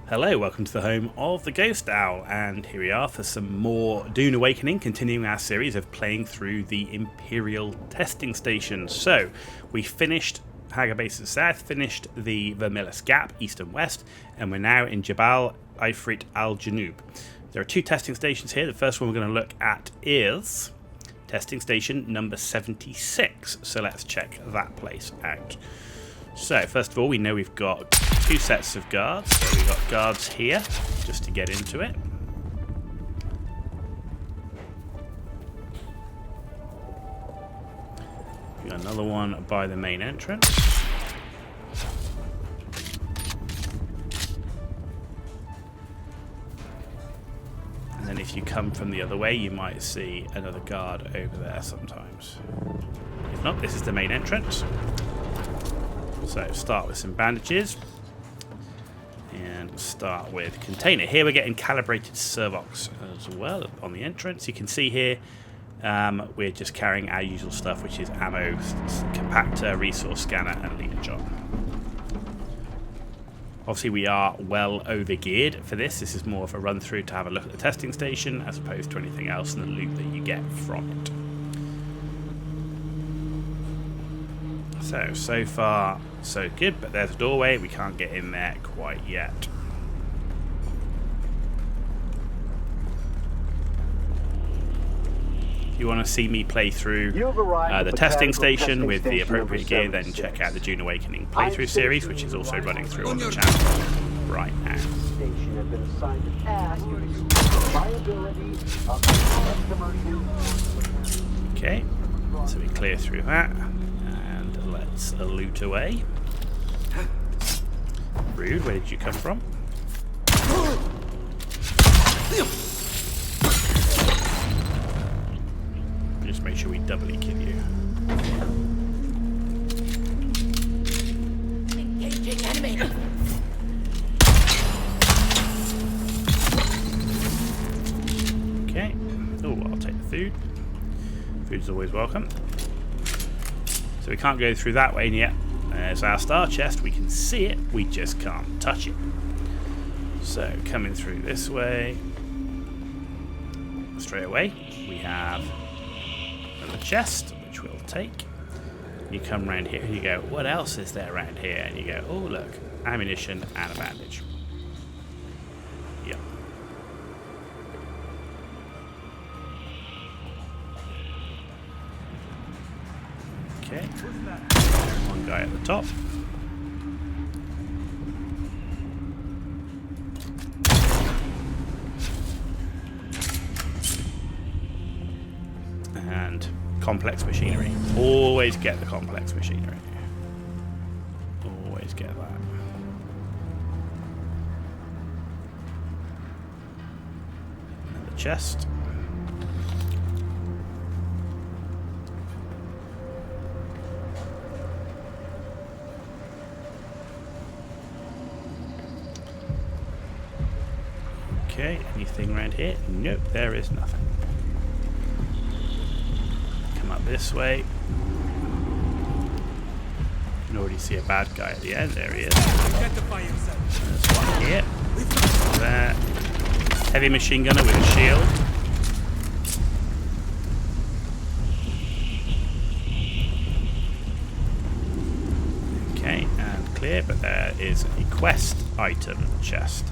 Hello, welcome to the home of the Ghost Owl, and here we are for some more Dune Awakening, continuing our series of playing through the Imperial Testing Station. So, we finished Hagar Basin South, finished the Vermillis Gap, east and west, and we're now in Jabal Ifrit al-Janub. There are two testing stations here. The first one we're going to look at is testing station number 76, so let's check that place out. So, first of all, we know we've got two sets of guards. So we've got guards here, just to get into it. We've got another one by the main entrance. And then if you come from the other way, you might see another guard over there sometimes. If not, this is the main entrance. So start with some bandages and start with container. Here we're getting calibrated servox as well on the entrance. You can see here we're just carrying our usual stuff, which is ammo, compactor, resource scanner and leader jar. Obviously we are well over geared for this. This is more of a run through to have a look at the testing station as opposed to anything else in the loot that you get from it. So far, so good, but there's a doorway. We can't get in there quite yet. If you want to see me play through the testing station with the appropriate gear, then check out the Dune Awakening playthrough series, which is also running through on the channel right now. Okay, so we clear through that. Let's loot away. Rude, where did you come from? Just make sure we doubly kill you. Engaging enemy. Okay. Oh, I'll take the food. Food's always welcome. So we can't go through that way yet. There's our star chest. We can see it. We just can't touch it. So coming through this way. Straight away. We have another chest, which we'll take. You come around here and you go, what else is there around here? And you go, oh look, ammunition and a bandage. Yep. Okay, one guy at the top. And complex machinery. Always get the complex machinery. Always get that. Another chest. Okay, anything around here? Nope, there is nothing. Come up this way. You can already see a bad guy at the end. There he is. There's one here. There. Heavy machine gunner with a shield. Okay, and clear, but there is a quest item chest.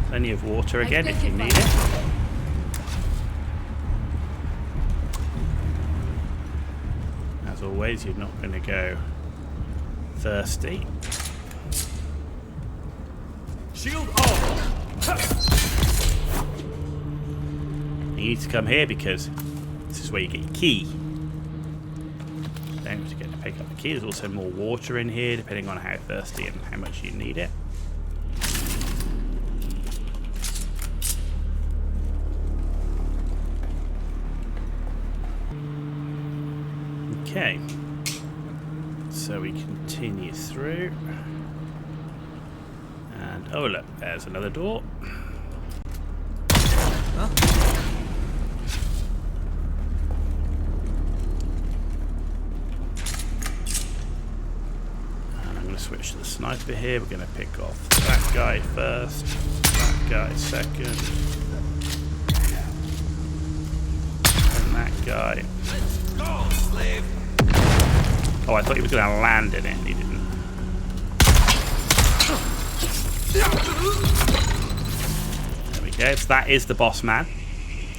Plenty of water again if you need it. As always, you're not going to go thirsty. Shield off! You need to come here because this is where you get your key. Don't forget to pick up the key. There's also more water in here depending on how thirsty and how much you need it. Okay, so we continue through, and oh look, there's another door. Huh? switch to the sniper here. We're going to pick off that guy first, that guy second, and that guy. Oh, I thought he was going to land in it, and he didn't. There we go. So that is the boss man.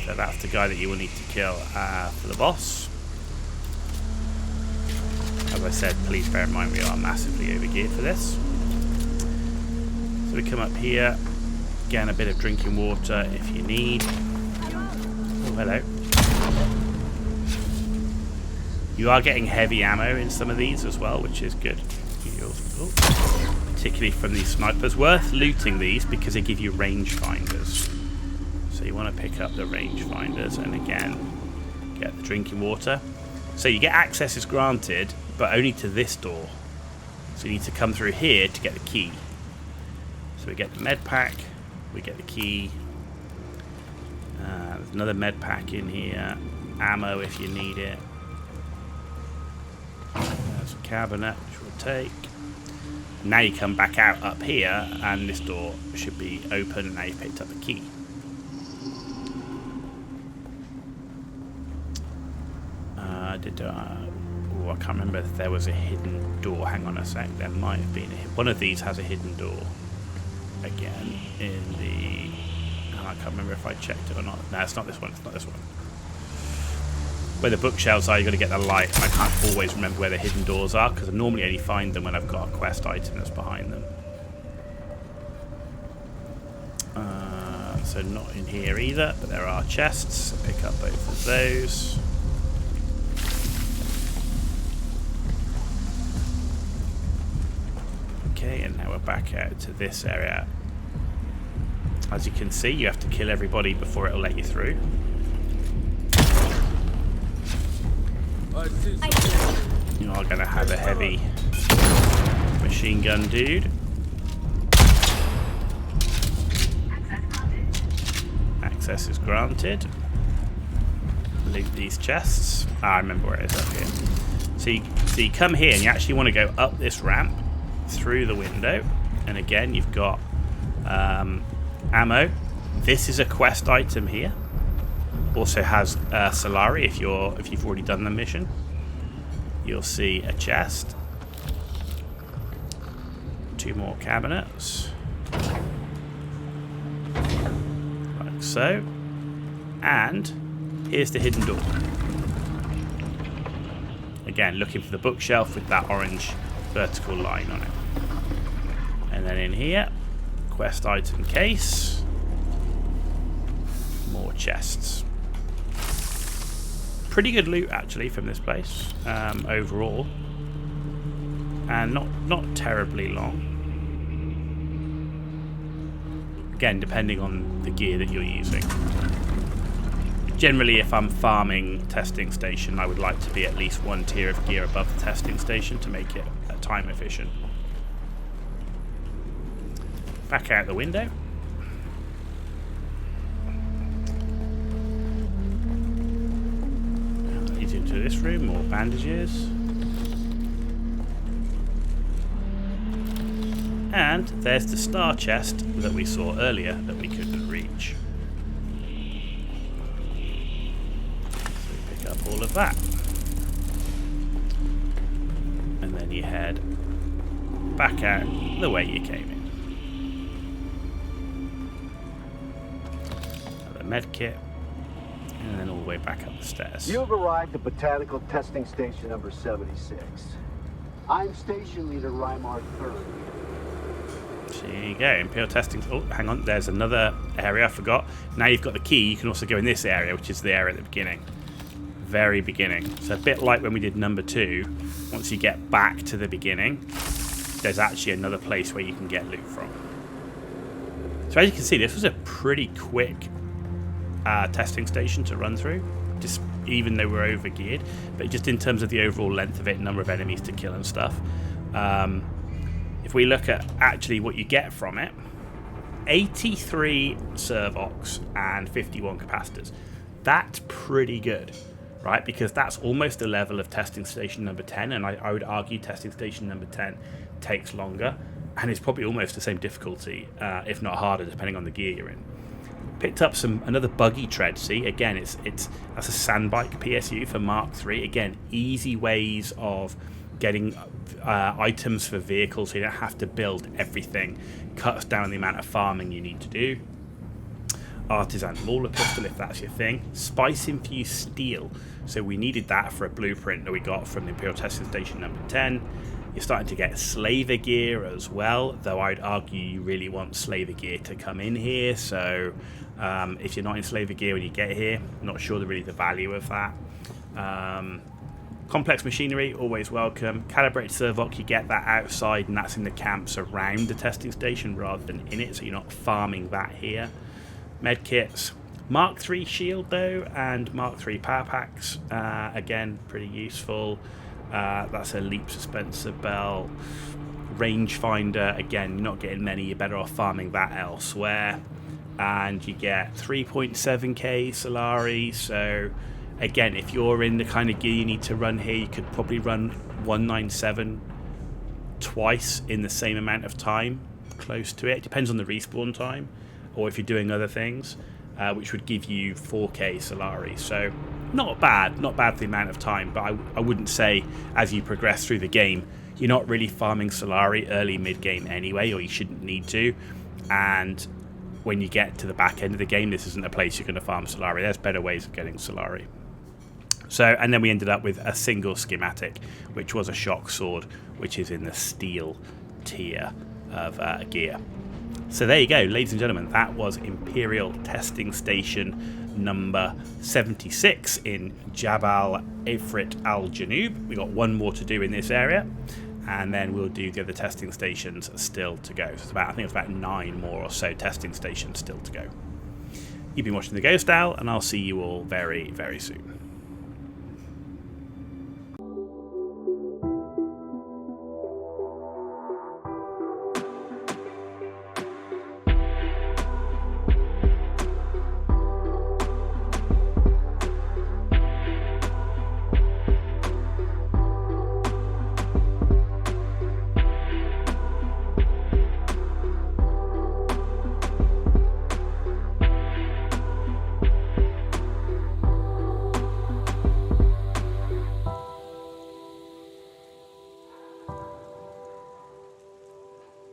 So that's the guy that you will need to kill for the boss. As I said, please bear in mind we are massively overgeared for this. So we come up here, again a bit of drinking water if you need. Oh, hello. You are getting heavy ammo in some of these as well, which is good. Particularly from these snipers. Worth looting these because they give you rangefinders. So you want to pick up the rangefinders and again get the drinking water. So you get access is granted, but only to this door. So you need to come through here to get the key. So we get the med pack, we get the key. There's another med pack in here. Ammo if you need it. There's a cabinet which we'll take. Now you come back out up here and this door should be open. Now you've picked up the key. I can't remember if there was a hidden door. Hang on a sec. There might have been. One of these has a hidden door. Again, in the... I can't remember if I checked it or not. No, it's not this one. It's not this one. Where the bookshelves are, you've got to get the light. I can't always remember where the hidden doors are because I normally only find them when I've got a quest item that's behind them. So not in here either, but there are chests. So pick up both of those. Okay, and now we're back out to this area. As you can see, you have to kill everybody before it'll let you through. You are going to have a heavy machine gun dude. Access is granted. Loot these chests. I remember where it is up here. So you come here and you actually want to go up this ramp through the window. And again, you've got ammo. This is a quest item here. Also has Solari if you've already done the mission. You'll see a chest. 2 more cabinets. Like so. And here's the hidden door. Again, looking for the bookshelf with that orange vertical line on it. And then in here, quest item case. More chests. Pretty good loot actually from this place overall, and not terribly long. Again, depending on the gear that you're using. Generally, if I'm farming testing station, I would like to be at least 1 tier of gear above the testing station to make it time efficient. Back out the window. Into this room, more bandages. And there's the star chest that we saw earlier that we couldn't reach. So we pick up all of that. And then you head back out the way you came in. Another med kit. And then all the way back up the stairs. You have arrived at Botanical Testing Station number 76. I'm Station Leader Rymar III. There you go, Imperial Testing... Oh, hang on, there's another area I forgot. Now you've got the key, you can also go in this area, which is the area at the beginning. Very beginning. So a bit like when we did number 2, once you get back to the beginning, there's actually another place where you can get loot from. So as you can see, this was a pretty quick testing station to run through, just even though we're over geared, but just in terms of the overall length of it, number of enemies to kill and stuff. If we look at actually what you get from it, 83 servox and 51 capacitors. That's pretty good, right? Because that's almost the level of testing station number 10, and I would argue testing station number 10 takes longer, and it's probably almost the same difficulty, if not harder, depending on the gear you're in. Picked up another buggy tread. See, again, that's a sandbike PSU for Mark III. Again, easy ways of getting items for vehicles, so you don't have to build everything. Cuts down the amount of farming you need to do. Artisan Mauler pistol, if that's your thing. Spice infused steel. So we needed that for a blueprint that we got from the Imperial Testing Station number 10. You're starting to get slaver gear as well, though I'd argue you really want slaver gear to come in here. So if you're not in slaver gear when you get here, I'm not sure really the value of that. Complex machinery, always welcome. Calibrated servoc, you get that outside, and that's in the camps around the testing station rather than in it, so you're not farming that here. Medkits. Mark III shield though, and Mark III power packs, again pretty useful. That's a leap dispenser belt. Rangefinder, again, you're not getting many, you're better off farming that elsewhere. And you get 3.7k Solari, so again, if you're in the kind of gear you need to run here, you could probably run 197 twice in the same amount of time, close to it. It depends on the respawn time, or if you're doing other things, which would give you 4k Solari. So not bad for the amount of time, but I wouldn't say as you progress through the game, you're not really farming Solari early mid-game anyway, or you shouldn't need to. And when you get to the back end of the game, this isn't a place you're going to farm Solari. There's better ways of getting Solari. So, and then we ended up with a single schematic, which was a shock sword, which is in the steel tier of gear. So there you go, ladies and gentlemen, that was Imperial Testing Station number 76 in Jabal Ifrit Al Janub. We got one more to do in this area, and then we'll do the other testing stations still to go. So I think it's about 9 more or so testing stations still to go. You've been watching The Ghost Owl, and I'll see you all very, very soon.